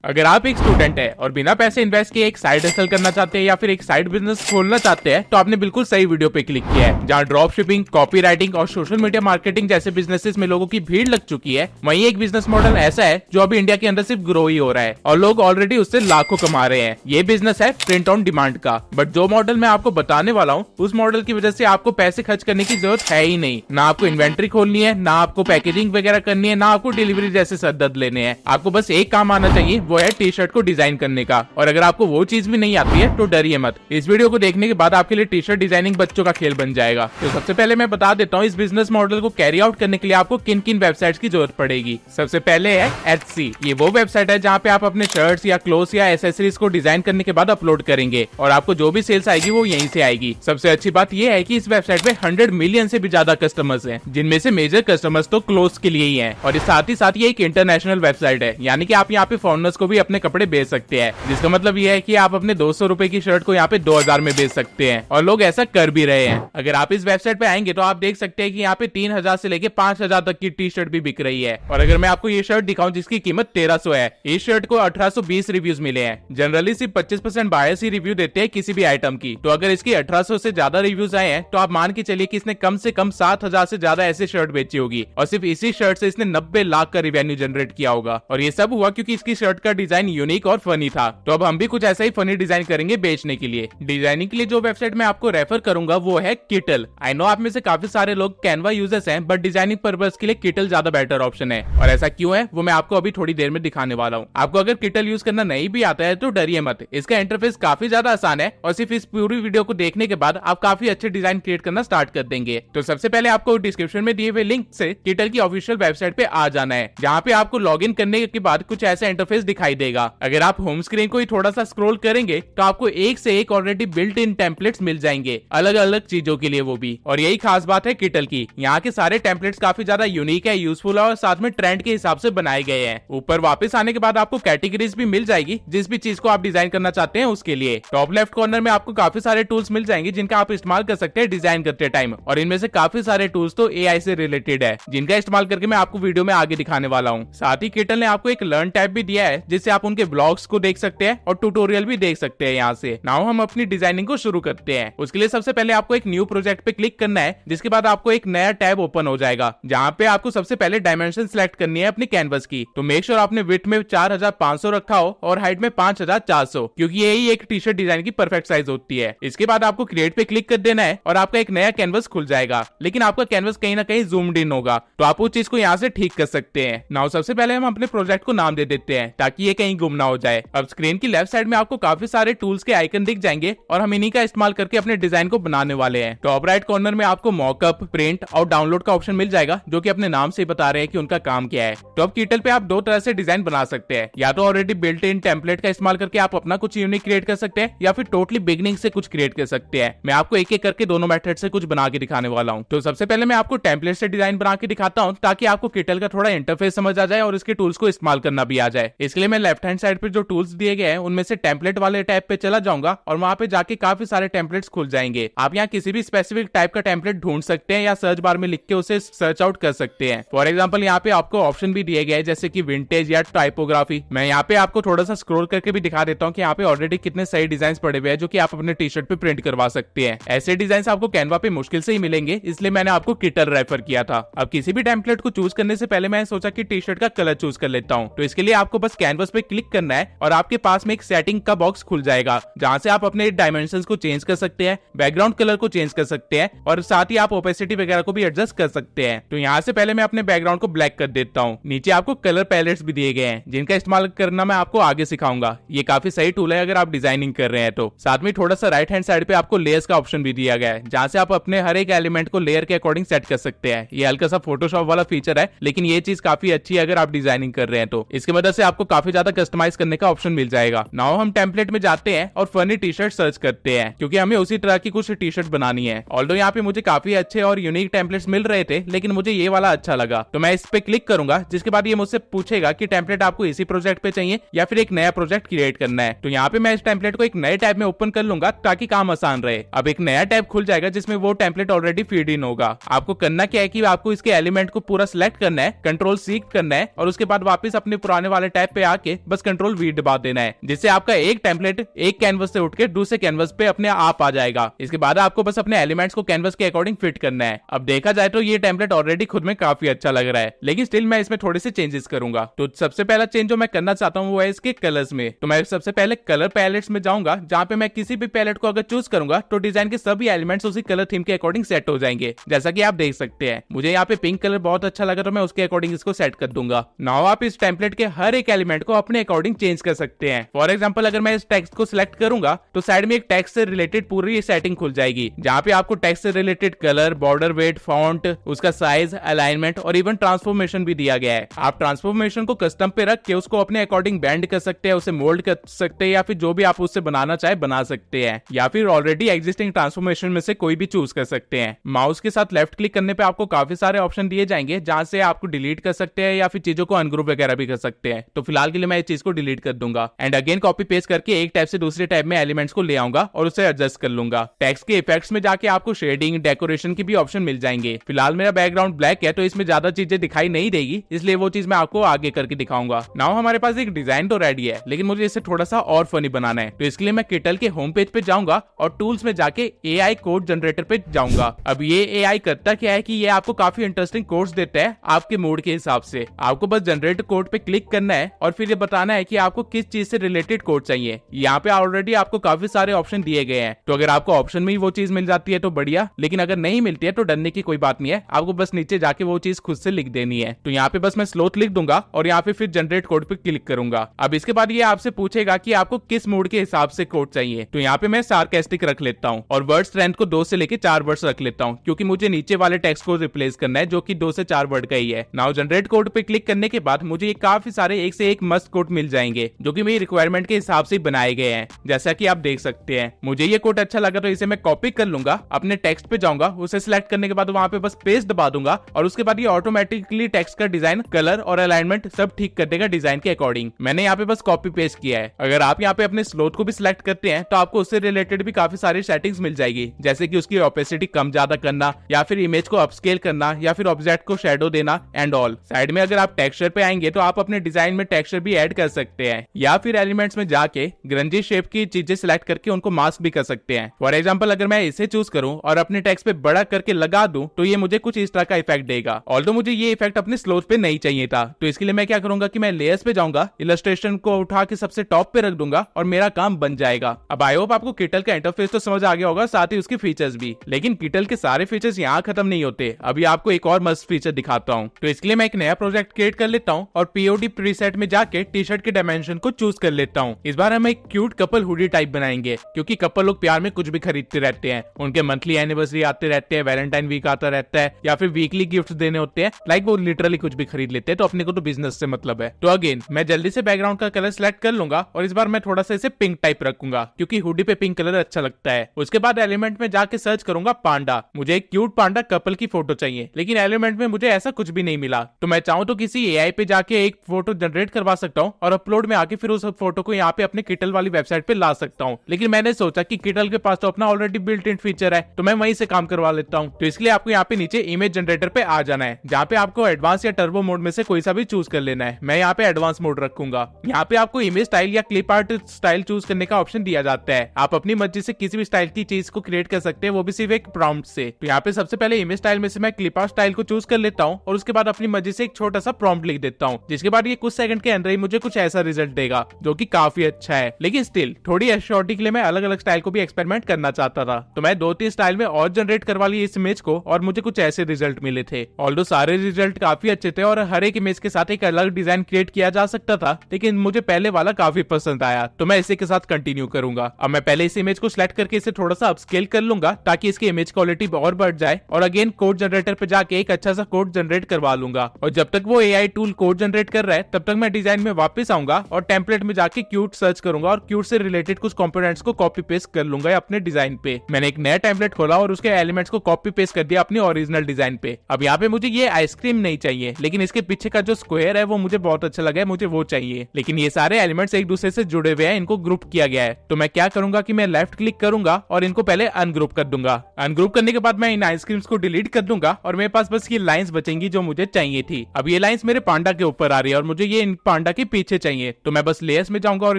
अगर आप एक स्टूडेंट है और बिना पैसे इन्वेस्ट किए एक साइड हसल करना चाहते हैं या फिर एक साइड बिजनेस खोलना चाहते हैं तो आपने बिल्कुल सही वीडियो पे क्लिक किया है। जहां ड्रॉप शिपिंग, कॉपी राइटिंग और सोशल मीडिया मार्केटिंग जैसे बिजनेसेस में लोगों की भीड़ लग चुकी है, वहीं एक बिजनेस मॉडल ऐसा है जो अभी इंडिया के अंदर सिर्फ ग्रो ही हो रहा है और लोग ऑलरेडी उससे लाखों कमा रहे हैं। ये बिजनेस है प्रिंट ऑन डिमांड का। बट जो मॉडल मैं आपको बताने वाला हूँ उस मॉडल की वजह से आपको पैसे खर्च करने की जरूरत है ही नहीं। ना आपको इन्वेंट्री खोलनी है, ना आपको पैकेजिंग वगैरह करनी है, ना आपको डिलीवरी जैसे सदद लेने हैं। आपको बस एक काम आना चाहिए, वो है टी शर्ट को डिजाइन करने का। और अगर आपको वो चीज भी नहीं आती है तो डरिए मत, इस वीडियो को देखने के बाद आपके लिए टी शर्ट डिजाइनिंग बच्चों का खेल बन जाएगा। तो सबसे पहले मैं बता देता हूँ इस बिजनेस मॉडल को कैरी आउट करने के लिए आपको किन किन वेबसाइट्स की जरूरत पड़ेगी। सबसे पहले है Etsy। ये वो वेबसाइट है जहाँ पे आप अपने शर्ट्स या क्लोथ्स या एसेसरीज को डिजाइन करने के बाद अपलोड करेंगे और आपको जो भी सेल्स आएगी वो यहीं से आएगी। सबसे अच्छी बात ये है कि इस वेबसाइट पे 100 मिलियन से भी ज्यादा कस्टमर्स हैं, जिनमें से मेजर कस्टमर्स तो क्लोथ्स के लिए ही हैं। और साथ ही साथ ये एक इंटरनेशनल वेबसाइट है, यानी कि आप यहाँ पे फॉरेनर्स को भी अपने कपड़े बेच सकते हैं, जिसका मतलब ये है कि आप अपने 200 रुपए की शर्ट को यहाँ पे 2000 में बेच सकते हैं और लोग ऐसा कर भी रहे हैं। अगर आप इस वेबसाइट पे आएंगे तो आप देख सकते हैं कि यहाँ पे 3000 से लेके 5000 तक की टी शर्ट भी बिक रही है। और अगर मैं आपको ये शर्ट दिखाऊं जिसकी कीमत 1300 है, इस शर्ट को 1820 रिव्यूज मिले हैं। जनरली सिर्फ 25% बायर्स ही रिव्यू देते हैं किसी भी आइटम की, तो अगर इसकी 1800 से ज्यादा रिव्यूज आए हैं तो आप मान के चलिए कि इसने कम से कम 7000 से ज्यादा ऐसे शर्ट बेची होगी और सिर्फ इसी शर्ट से इसने 90 लाख का रिवेन्यू जनरेट किया होगा। और ये सब हुआ क्योंकि इसकी शर्ट का डिजाइन यूनिक और फनी था। तो अब हम भी कुछ ऐसा ही फनी डिजाइन करेंगे बेचने के लिए। डिजाइनिंग के लिए जो वेबसाइट मैं आपको रेफर करूंगा वो है किटल। आई नो आप में से काफी सारे लोग कैनवा यूजर्स हैं, बट डिजाइनिंग पर्पस के लिए किटल ज्यादा बेटर ऑप्शन है। और ऐसा क्यों है वो मैं आपको अभी थोड़ी देर में दिखाने वाला हूँ। आपको अगर किटल यूज करना नहीं भी आता है तो डरिए मत, इसका इंटरफेस काफी ज्यादा आसान है और सिर्फ इस पूरी वीडियो को देखने के बाद आप काफी अच्छे डिजाइन क्रिएट करना स्टार्ट कर देंगे। तो सबसे पहले आपको डिस्क्रिप्शन में दिए हुए लिंक से किटल की ऑफिशियल वेबसाइट पे आ जाना है, जहाँ पे आपको लॉग इन करने के बाद कुछ ऐसा इंटरफेस दिखाई देगा। अगर आप होम स्क्रीन को ही थोड़ा सा स्क्रॉल करेंगे तो आपको एक से एक ऑलरेडी बिल्ट इन टेम्पलेट्स मिल जाएंगे, अलग अलग चीजों के लिए वो भी। और यही खास बात है किटल की, यहाँ के सारे टेम्पलेट्स काफी ज्यादा यूनिक है, यूजफुल है और साथ में ट्रेंड के हिसाब से बनाए गए हैं। ऊपर वापस आने के बाद आपको कैटेगरीज भी मिल जाएगी जिस भी चीज को आप डिजाइन करना चाहते हैं उसके लिए। टॉप लेफ्ट कॉर्नर में आपको काफी सारे टूल्स मिल जाएंगे जिनका आप इस्तेमाल कर सकते हैं डिजाइन करते टाइम, और इनमें से काफी सारे टूल्स तो एआई से रिलेटेड है जिनका इस्तेमाल करके मैं आपको वीडियो में आगे दिखाने वाला हूँ। साथ ही किटल ने आपको एक लर्न टैब भी दिया है जिससे आप उनके ब्लॉग्स को देख सकते हैं और ट्यूटोरियल भी देख सकते हैं। यहाँ से नाउ हम अपनी डिजाइनिंग को शुरू करते हैं। उसके लिए सबसे पहले आपको एक न्यू प्रोजेक्ट पे क्लिक करना है, जिसके बाद आपको एक नया टैब ओपन हो जाएगा जहाँ पे आपको सबसे पहले डायमेंशन सिलेक्ट करनी है अपनी कैनवस की। तो मेक श्योर आपने विड्थ में 4500 रखा हो और हाइट में 5400, क्योंकि यही एक टी शर्ट डिजाइन की परफेक्ट साइज होती है। इसके बाद आपको क्रिएट पे क्लिक कर देना है और आपका एक नया कैनवस खुल जाएगा, लेकिन आपका कैनवस कहीं ना कहीं जूम्ड इन होगा, तो आप उस चीज को यहाँ से ठीक कर सकते हैं। नाउ सबसे पहले हम अपने प्रोजेक्ट को नाम दे देते हैं ताकि ये कहीं गुम ना हो जाए। अब स्क्रीन की लेफ्ट साइड में आपको काफी सारे टूल्स के आइकन दिख जाएंगे और हम इन्हीं का इस्तेमाल करके अपने डिजाइन को बनाने वाले हैं। टॉप राइट कॉर्नर में आपको मॉकअप, प्रिंट और डाउनलोड का ऑप्शन मिल जाएगा, जो कि अपने नाम से बता रहे हैं कि उनका काम क्या है। तो अब किटल पे आप दो तरह से डिजाइन बना सकते हैं, या तो ऑलरेडी बिल्ट इन टेम्पलेट का इस्तेमाल करके आप अपना कुछ यूनिक क्रिएट कर सकते हैं, या फिर टोटली बिगिनिंग से कुछ क्रिएट कर सकते हैं। मैं आपको एक एक करके दोनों मेथड से कुछ बना के दिखाने वाला हूँ। तो सबसे पहले मैं आपको टेम्पलेट से डिजाइन बना के दिखाता हूँ ताकि आपको किटल का थोड़ा इंटरफेस समझ आ जाए और इसके टूल्स को इस्तेमाल करना भी आ जाए। इसके लिए मैं लेफ्ट हैंड साइड पे जो टूल्स दिए गए हैं उनमें से टेम्पलेट वाले टैब पे चला जाऊंगा और वहां पे जाके काफी सारे टेम्पलेट्स खुल जाएंगे। आप यहाँ किसी भी स्पेसिफिक टाइप का टेम्पलेट ढूंढ सकते हैं या सर्च बार में लिख के उसे सर्च आउट कर सकते हैं। फॉर एग्जाम्पल यहाँ पे आपको ऑप्शन भी दिए गए हैं जैसे कि विंटेज या टाइपोग्राफी। मैं यहाँ पे आपको थोड़ा सा स्क्रॉल करके भी दिखा देता हूँ कि यहाँ पे ऑलरेडी कितने सही डिजाइन पड़े हुए हैं जो कि आप अपने टी शर्ट पे प्रिंट करवा सकते हैं। ऐसे डिजाइन आपको कैनवा पे मुश्किल से ही मिलेंगे, इसलिए मैंने आपको किटल रेफर किया था। अब किसी भी टेम्पलेट को चूज करने से पहले मैंने सोचा कि टी शर्ट का कलर चूज कर लेता हूँ। तो इसके लिए आपको बस कैनवस पे क्लिक करना है और आपके पास में एक सेटिंग का बॉक्स खुल जाएगा जहाँ से आप अपने डायमेंशंस को चेंज कर सकते हैं, बैकग्राउंड कलर को चेंज कर सकते हैं और साथ ही आप ओपेसिटी वगैरह को भी एडजस्ट कर सकते हैं। तो यहाँ से पहले मैं अपने बैकग्राउंड को ब्लैक कर देता हूँ। नीचे आपको कलर पैलेट्स भी दिए गए हैं जिनका इस्तेमाल करना मैं आपको आगे सिखाऊंगा। ये काफी सही टूल है अगर आप डिजाइनिंग कर रहे हैं तो। साथ में थोड़ा सा राइट हैंड साइड पे आपको लेयर्स का ऑप्शन भी दिया गया है जहाँ से आप अपने हर एक एलिमेंट को लेयर के अकॉर्डिंग सेट कर सकते हैं। ये हल्का सा फोटोशॉप वाला फीचर है, लेकिन ये चीज काफी अच्छी है अगर आप डिजाइनिंग कर रहे हैं तो। इसकी मदद से आपको काफी ज्यादा कस्टमाइज करने का ऑप्शन मिल जाएगा। नाउ हम टेम्पलेट में जाते हैं और फनी टी शर्ट सर्च करते हैं क्योंकि हमें उसी तरह की कुछ टी शर्ट बनानी है। ऑल्दो यहाँ पे मुझे काफी अच्छे और यूनिक टेम्पलेट्स मिल रहे थे, लेकिन मुझे ये वाला अच्छा लगा तो मैं इस पे क्लिक करूंगा, जिसके बाद ये मुझसे पूछेगा कि टेम्पलेट आपको इसी प्रोजेक्ट पे चाहिए या फिर एक नया प्रोजेक्ट क्रिएट करना है। तो यहाँ पे मैं इस टेम्पलेट को एक नए टैब में ओपन कर लूंगा ताकि काम आसान रहे। अब एक नया टैब खुल जाएगा जिसमें वो टेम्पलेट ऑलरेडी फीड इन होगा। आपको करना क्या है कि आपको इसके एलिमेंट को पूरा सिलेक्ट करना है, कंट्रोल सी करना है और उसके बाद वापस अपने पुराने वाले टैब पे आके बस कंट्रोल वी दबा देना है, जिससे आपका एक टेम्पलेट एक कैनवस से उठ के दूसरे कैनवस पे अपने आप आ जाएगा। इसके बाद आपको बस अपने एलिमेंट्स को कैनवस के अकॉर्डिंग फिट करना है। अब देखा जाए तो ये टेम्पलेट ऑलरेडी खुद में काफी अच्छा लग रहा है, लेकिन स्टिल मैं इसमें थोड़े से चेंजेस करूंगा। तो सबसे पहला चेंज जो मैं करना चाहता हूँ वो है इसके कलर्स में। तो मैं सबसे पहले कलर पैलेट्स में जाऊंगा, जहां पे मैं किसी भी पैलेट को अगर चूज करूंगा तो डिजाइन के सभी एलिमेंट्स उसी कलर थीम के अकॉर्डिंग सेट हो जाएंगे। जैसा कि आप देख सकते हैं, मुझे यहाँ पे पिंक कलर बहुत अच्छा लगा तो मैं उसके अकॉर्डिंग इसको सेट कर दूंगा। नाउ आप इस टेम्पलेट के हर एक एलिमेंट को अपने अकॉर्डिंग चेंज कर सकते हैं। फॉर एग्जाम्पल, अगर मैं इस टेक्स्ट को सिलेक्ट करूंगा तो साइड में एक टेक्स्ट से रिलेटेड पूरी सेटिंग खुल जाएगी, जहां पे आपको टेक्स्ट से related colour, border weight, font, उसका साइज, अलाइनमेंट और इवन ट्रांसफॉर्मेशन भी दिया गया है। आप ट्रांसफॉर्मेशन को कस्टम पे रख के उसको अपने अकॉर्डिंग बैंड कर सकते हैं, उसे मोल्ड कर सकते हैं, या फिर जो भी आप उससे बनाना चाहे बना सकते हैं, या फिर ऑलरेडी एग्जिस्टिंग ट्रांसफॉर्मेशन में से कोई भी चूज कर सकते हैं। माउस के साथ लेफ्ट क्लिक करने पे आपको काफी सारे ऑप्शन दिए जाएंगे, जहां से आपको डिलीट कर सकते हैं या फिर चीजों को अनग्रुप वगैरह भी कर सकते हैं। तो फिलहाल के लिए मैं इस चीज को डिलीट कर दूंगा एंड अगेन कॉपी पेस्ट करके एक टैब से दूसरे टैब में एलिमेंट्स को ले आऊंगा और उसे एडजस्ट कर लूंगा। टेक्स्ट के इफेक्ट्स में जाके आपको शेडिंग, डेकोरेशन की भी ऑप्शन मिल जाएंगे। फिलहाल मेरा बैकग्राउंड ब्लैक है तो इसमें ज्यादा चीजें दिखाई नहीं देगी, इसलिए वो चीज मैं आपको आगे करके दिखाऊंगा। नाउ हमारे पास एक डिजाइन तो रेडी है, लेकिन मुझे इसे थोड़ा सा और फनी बनाना है। तो इसके लिए मैं किटल के होम पेज पे जाऊंगा और टूल्स में जाके एआई कोड जनरेटर पे जाऊंगा। अब ये एआई करता क्या है कि ये आपको काफी इंटरेस्टिंग कोड्स देता है आपके मूड के हिसाब से। आपको बस जनरेट कोड पे क्लिक करना है और फिर ये बताना है कि आपको किस चीज से रिलेटेड कोड चाहिए। यहाँ पे ऑलरेडी आपको काफी सारे ऑप्शन दिए गए हैं, तो अगर आपको ऑप्शन में ही वो चीज मिल जाती है तो बढ़िया, लेकिन अगर नहीं मिलती है तो डरने की कोई बात नहीं है। आपको बस नीचे जाके वो चीज खुद से लिख देनी है। तो यहाँ पे बस मैं स्लोथ लिख दूंगा और यहाँ पे फिर जनरेट कोड पे क्लिक करूंगा। अब इसके बाद ये आपसे पूछेगा कि आपको किस मूड के हिसाब से कोड चाहिए। तो यहाँ पे मैं सार्केस्टिक रख लेता हूँ और वर्ड स्ट्रेंथ को 2 से लेके 4 वर्ड्स रख लेता हूँ, क्योंकि मुझे नीचे वाले टेक्स्ट को रिप्लेस करना है जो कि 2 से 4 वर्ड का ही है। नाउ जनरेट कोड पे क्लिक करने के बाद मुझे ये काफी सारे एक से एक मस्त कोड मिल जाएंगे, जो कि मेरी रिक्वायरमेंट के हिसाब से बनाए गए हैं, जैसा कि आप देख सकते हैं। मुझे ये कोड अच्छा लगा तो इसे मैं कॉपी कर लूंगा, अपने टेक्स्ट पे जाऊंगा, उसे सिलेक्ट करने के बाद वहां पे बस पेस्ट दबा दूंगा और उसके बाद ये ऑटोमेटिकली टेक्स्ट का डिजाइन, कलर और अलाइनमेंट सब ठीक कर देगा डिजाइन के अकॉर्डिंग। मैंने यहाँ पे बस कॉपी पेस्ट किया है। अगर आप यहाँ पे अपने स्लोथ को भी सिलेक्ट करते हैं तो आपको उससे रिलेटेड भी काफी सारी सेटिंग्स मिल जाएगी, जैसे कि उसकी ओपेसिटी कम ज्यादा करना, या फिर इमेज को अपस्केल करना, या फिर ऑब्जेक्ट को शेडो देना एंड ऑल। साइड में अगर आप टेक्सचर पे आएंगे तो आप अपने डिजाइन में टेक्सचर भी ऐड कर सकते हैं, या फिर एलिमेंट्स में जाके ग्रंजी शेप की चीजें सिलेक्ट करके उनको मास्क भी कर सकते हैं। फॉर एग्जाम्पल, अगर मैं इसे चूज करूं और अपने टेक्स्ट पे बड़ा करके लगा दूं तो ये मुझे कुछ इस तरह का इफेक्ट देगा। ऑल्दो मुझे ये इफेक्ट अपने स्लोथ पे नहीं चाहिए था, तो इसके लिए मैं क्या करूंगा कि मैं लेयर्स पे जाऊंगा, इलस्ट्रेशन को उठा के सबसे टॉप पे रख दूंगा और मेरा काम बन जाएगा। अब आई होप आपको किटल का इंटरफेस तो समझ आ गया होगा, साथ ही उसके फीचर्स भी। लेकिन किटल के सारे फीचर्स यहाँ खत्म नहीं होते, अभी आपको एक और मस्त फीचर दिखाता हूँ। तो इसके लिए मैं एक नया प्रोजेक्ट क्रिएट कर लेता हूँ और पीओडी प्रीसेट में जाके टी शर्ट के डायमेंशन को चूज कर लेता हूँ। इस बार हम एक क्यूट कपल हुडी टाइप बनाएंगे, क्योंकि कपल लोग प्यार में कुछ भी खरीदते रहते हैं। उनके मंथली एनिवर्सरी आते रहते हैं, वैलेंटाइन वीक आता रहता है, या फिर वीकली गिफ्ट देने होते हैं, लाइक वो लिटरली कुछ भी खरीद लेते हैं। तो अपने को तो बिजनेस से मतलब है। तो अगेन मैं जल्दी से बैकग्राउंड का कलर सिलेक्ट कर लूंगा और इस बार मैं थोड़ा सा इसे पिंक टाइप रखूंगा, क्योंकि हुडी पे पिंक कलर अच्छा लगता है। उसके बाद एलिमेंट में जाके सर्च करूंगा पांडा। मुझे एक क्यूट पांडा कपल की फोटो चाहिए, लेकिन एलिमेंट में मुझे ऐसा कुछ भी नहीं मिला। तो मैं चाहूँ तो किसी एआई पे जाके एक फोटो जनरेट करवा सकता हूँ और अपलोड में आके फिर उस फोटो को यहाँ पे अपने किटल वाली वेबसाइट पे ला सकता हूँ। लेकिन मैंने सोचा कि किटल के पास तो अपना ऑलरेडी बिल्ट इन फीचर है, तो मैं वहीं से काम करवा लेता हूँ। तो इसलिए आपको यहाँ पे नीचे इमेज जनरेटर पे आ जाना है, जहाँ पे आपको एडवांस या टर्बो मोड में से कोई सा भी चूज कर लेना है। मैं यहाँ पे एडवांस मोड रखूंगा। यहाँ पे आपको इमेज स्टाइल या क्लिप आर्ट स्टाइल चूज करने का ऑप्शन दिया जाता है। आप अपनी मर्जी से किसी भी स्टाइल की चीज को क्रिएट कर सकते हैं, वो भी सिर्फ एक प्रॉम्प्ट से। तो यहाँ पे सबसे पहले इमेज स्टाइल में से मैं क्लिप आर्ट स्टाइल को चूज कर लेता हूँ और उसके बाद अपनी मर्जी से एक छोटा सा प्रॉम्प्ट लिख देता हूँ, जिसके बाद ये कुछ सेकंड के अंदर ही मुझे कुछ ऐसा रिजल्ट देगा, जो कि काफी अच्छा है। लेकिन स्टिल थोड़ी एश्योरिटी के लिए मैं अलग अलग स्टाइल को भी एक्सपेरिमेंट करना चाहता था, तो मैं 2-3 स्टाइल में और जनरेट करवा ली इस इमेज को और मुझे कुछ ऐसे रिजल्ट मिले थे। ऑल्दो सारे रिजल्ट काफी अच्छे थे और हर एक इमेज के साथ एक अलग डिजाइन क्रिएट किया जा सकता था, लेकिन मुझे पहले वाला काफी पसंद आया, तो मैं इसी के साथ कंटिन्यू करूंगा। अब मैं पहले इस इमेज को सिलेक्ट करके इसे थोड़ा सा अपस्केल कर लूंगा, ताकि इसकी इमेज क्वालिटी और बढ़ जाए, और अगेन कोड जनरेटर पे जाके एक अच्छा सा कोड जनरेट करवा लूंगा। और जब तक वो एआई टूल कोड जनरेट कर रहा है तब तक मैं डिजाइन में वापस आऊंगा और टेम्पलेट में जाके क्यूट सर्च करूंगा और क्यूट से रिलेटेड कुछ कंपोनेंट्स को कॉपी पेस्ट कर लूंगा अपने डिजाइन पे। मैंने एक नया टेम्पलेट खोला और उसके एलिमेंट्स को कॉपी पेस्ट कर दिया अपने ओरिजिनल डिजाइन पे। अब यहाँ पे मुझे ये आइसक्रीम नहीं चाहिए, लेकिन इसके पीछे का जो स्क्वायर है वो मुझे बहुत अच्छा लगा है, मुझे वो चाहिए। लेकिन ये सारे एलिमेंट्स एक दूसरे से जुड़े हुए हैं, इनको ग्रुप किया गया है। तो मैं क्या करूंगा कि मैं लेफ्ट क्लिक करूंगा और इनको पहले अनग्रुप कर दूंगा। अनग्रुप करने के बाद मैं इन आइसक्रीम्स को डिलीट कर दूंगा और मेरे पास बस ये लाइंस बचेंगी जो मुझे चाहिए थी। अब ये लाइंस मेरे पांडा के ऊपर आ रही है और मुझे ये इन पांडा पांडा के पीछे चाहिए, तो मैं बस लेयर्स में जाऊंगा और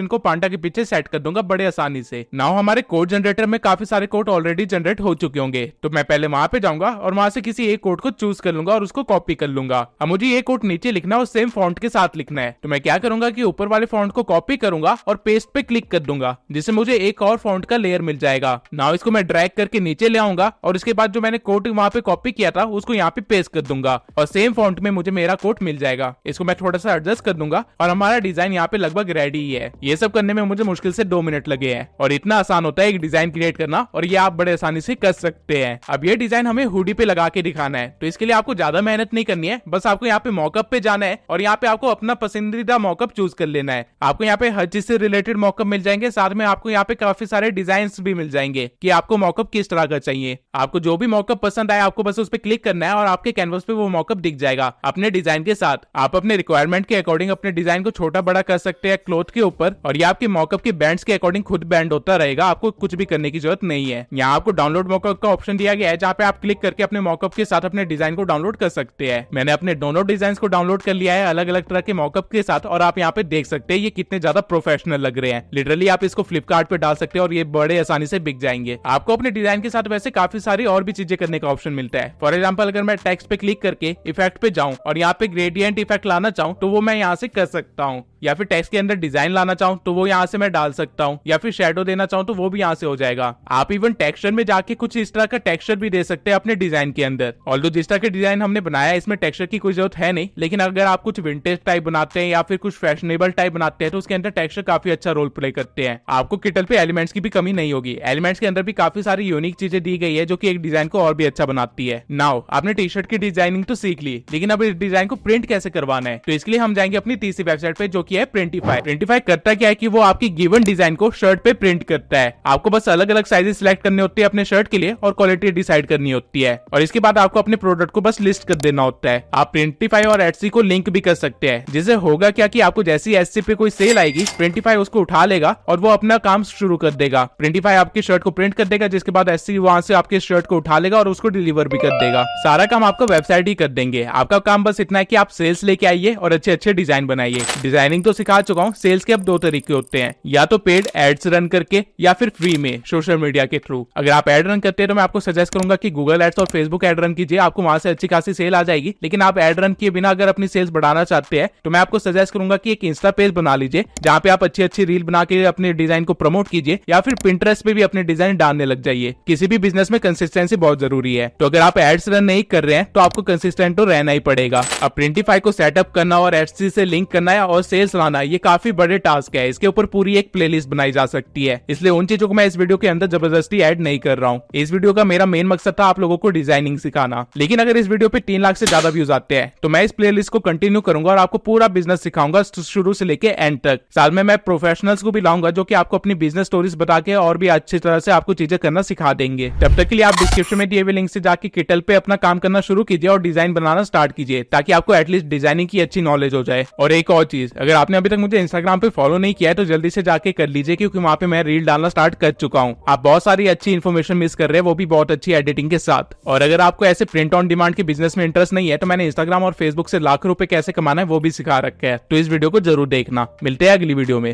इनको पांडा के पीछे सेट कर दूंगा बड़े आसानी से। नाउ हमारे कोड जनरेटर में काफी सारे कोड ऑलरेडी जनरेट हो चुके होंगे, तो मैं पहले वहां पे जाऊंगा और वहां से किसी एक कोड को चूज कर लूंगा और उसको कॉपी कर लूंगा। अब मुझे ये कोड नीचे लिखना है और सेम फॉन्ट के साथ लिखना है, तो मैं क्या करूंगा कि ऊपर वाले फॉन्ट को कॉपी करूंगा और पेस्ट पे क्लिक कर दूंगा, जिससे मुझे एक और फॉन्ट का लेयर मिल जाएगा। नाउ इसको मैं ड्रैग करके नीचे ले आऊंगा और इसके बाद जो मैंने कोड वहां पे कॉपी किया था उसको यहाँ पे पेस्ट कर दूंगा और सेम फॉन्ट में मुझे मेरा कोड मिल जाएगा। इसको मैं थोड़ा सा एडजस्ट कर दूंगा और हमारा डिजाइन यहाँ पे लगभग रेडी ही है। ये सब करने में मुझे मुश्किल से 2 मिनट लगे हैं और इतना आसान होता है एक डिजाइन क्रिएट करना, और ये आप बड़े आसानी से कर सकते हैं। अब ये डिजाइन हमें हुडी पे लगा के दिखाना है, तो इसके लिए आपको ज्यादा मेहनत नहीं करनी है, बस आपको यहाँ पे मॉकअप पे जाना है और यहाँ पे आपको अपना पसंदीदा मॉकअप चूज कर लेना है। आपको यहाँ पे हर चीज से रिलेटेड मॉकअप मिल जाएंगे, साथ में आपको यहाँ पे काफी सारे डिजाइन भी मिल जाएंगे कि आपको मॉकअप किस तरह का चाहिए। आपको जो भी मॉकअप पसंद आए आपको बस उस पर क्लिक करना है और आपके कैनवस पे वो मॉकअप दिख जाएगा अपने डिजाइन के साथ। आप अपने रिक्वायरमेंट के अकॉर्डिंग अपने डिजाइन को छोटा बड़ा कर सकते हैं क्लॉथ के ऊपर, और ये आपके मॉकअप के बैंड्स के अकॉर्डिंग खुद बैंड होता रहेगा, आपको कुछ भी करने की जरूरत नहीं है। यहाँ आपको डाउनलोड मॉकअप का ऑप्शन दिया गया है, जहाँ पे आप क्लिक करके अपने मॉकअप के साथ अपने डिजाइन को डाउनलोड कर सकते हैं। मैंने अपने दोनों डिजाइन को डाउनलोड कर लिया है अलग अलग तरह के मॉकअप के साथ, और आप यहाँ पे देख सकते हैं ये कितने ज्यादा प्रोफेशनल लग रहे हैं। लिटरली आप इसको फ्लिपकार्ट पे डाल सकते हैं और ये बड़े आसानी से बिक जाएंगे। आपको अपने डिजाइन के साथ वैसे काफी सारी और भी चीजें करने का ऑप्शन मिलता है। फॉर एग्जाम्पल अगर मैं टेक्स्ट पे क्लिक करके इफेक्ट पे जाऊं और यहाँ पे ग्रेडियंट इफेक्ट लाना चाहूँ तो वो मैं यहाँ से कर सकता हूँ, या फिर टेक्स्ट के अंदर डिजाइन लाना चाहूँ तो वो यहाँ से मैं डाल सकता हूँ, या फिर शेडो देना चाहूँ तो वो भी यहाँ से हो जाएगा। आप इवन टेक्सचर में जाके कुछ इस तरह का टेक्सचर भी दे सकते हैं अपने डिजाइन के अंदर। ऑल्दो जिस तरह के डिजाइन हमने बनाया है इसमें टेक्सचर की कोई जरूरत है नहीं, लेकिन अगर आप कुछ विंटेज टाइप बनाते हैं या फिर कुछ फैशनेबल टाइप बनाते हैं तो उसके अंदर टेक्सचर काफी अच्छा रोल प्ले करते हैं। आपको किटल पे एलिमेंट्स की भी कमी नहीं होगी। एलिमेंट्स के अंदर भी काफी सारी यूनिक चीजें दी गई है जो कि एक डिजाइन को और भी अच्छा बनाती है। नाउ आपने टी शर्ट की डिजाइनिंग तो सीख ली, लेकिन अब इस डिजाइन को प्रिंट कैसे करवाना है, तो इसके लिए हम जाएंगे अपनी तीसरी वेबसाइट पे जो कि है प्रिंटिफाई। प्रिंटिफाई करता क्या है कि वो आपकी गिवन डिजाइन को शर्ट पे प्रिंट करता है। आपको बस अलग अलग साइजेस सिलेक्ट करने होते हैं अपने शर्ट के लिए और क्वालिटी डिसाइड करनी होती है, और इसके बाद आपको अपने प्रोडक्ट को बस लिस्ट कर देना होता है। आप प्रिंटिफाई और एटसी को लिंक भी कर सकते हैं, जिससे होगा क्या कि आपको जैसी एटसी पे कोई सेल आएगी प्रिंटिफाई उसको उठा लेगा और वो अपना काम शुरू कर देगा। प्रिंटिफाई आपकी शर्ट को प्रिंट कर देगा, जिसके बाद एटसी वहां से आपके शर्ट को उठा लेगा और उसको डिलीवर भी कर देगा। सारा काम आपका वेबसाइट ही कर देंगे। आपका काम बस इतना है कि आप सेल्स लेके आइए और अच्छे अच्छे डिजाइन बनाइए। डिजाइनिंग तो सिखा चुका हूँ, सेल्स के अब 2 तरीके होते हैं, या तो पेड एड्स रन करके या फिर फ्री में सोशल मीडिया के थ्रू। अगर आप एड रन करते हैं तो मैं आपको सजेस्ट करूंगा कि गूगल एड्स और फेसबुक एड रन कीजिए, आपको वहां से अच्छी खासी सेल आ जाएगी। लेकिन आप एड रन किए बिना अगर अपनी सेल्स बढ़ाना चाहते हैं तो मैं आपको सजेस्ट करूंगा कि एक इंस्टा पेज बना लीजिए, जहां पे आप अच्छी अच्छी रील बना के अपने डिजाइन को प्रमोट कीजिए, या फिर पिंटरेस्ट पे भी अपने डिजाइन डालने लग जाइए। किसी भी बिजनेस में कंसिस्टेंसी बहुत जरूरी है, तो अगर आप एड्स रन नहीं कर रहे हैं तो आपको कंसिस्टेंट तो रहना ही पड़ेगा। अब प्रिंटिफाई को सेटअप करना और एड्स से लिंक करना है और सेल्स लाना, ये काफी बड़े टास्क है। इसके ऊपर पूरी एक प्लेलिस्ट बनाई जा सकती है, इसलिए उन चीजों को मैं इस वीडियो के अंदर जबरदस्ती ऐड नहीं कर रहा हूँ। इस वीडियो का मेरा मेन मकसद था आप लोगों को डिजाइनिंग सिखाना। लेकिन अगर इस वीडियो पे 3 लाख से ज्यादा व्यूज आते हैं तो मैं इस प्लेलिस्ट को कंटिन्यू करूंगा और आपको पूरा बिजनेस सिखाऊंगा शुरू से लेके एंड तक। साथ में मैं प्रोफेशनल्स को भी लाऊंगा जो कि आपको अपनी बिजनेस स्टोरीज बता के और भी अच्छी तरह से आपको चीजें करना सिखा देंगे। तब तक के लिए आप डिस्क्रिप्शन में दिए हुए लिंक से जाके किटल पे अपना काम करना शुरू कीजिए और डिजाइन बनाना स्टार्ट कीजिए, ताकि आपको एटलीस्ट डिजाइनिंग की अच्छी नॉलेज हो जाए। और एक और चीज, अगर आपने अभी तक मुझे इंस्टाग्राम पे फॉलो नहीं किया है तो जल्दी से जाके कर लीजिए, क्योंकि वहां पे मैं रील डालना स्टार्ट कर चुका हूँ। आप बहुत सारी अच्छी इन्फॉर्मेशन मिस कर रहे हैं, वो भी बहुत अच्छी एडिटिंग के साथ। और अगर आपको ऐसे प्रिंट ऑन डिमांड के बिजनेस में इंटरेस्ट नहीं है तो मैंने इंस्टाग्राम और फेसबुक से लाखों रुपए कैसे कमाना है वो भी सिखा रखा है, तो इस वीडियो को जरूर देखना। मिलते हैं अगली वीडियो में।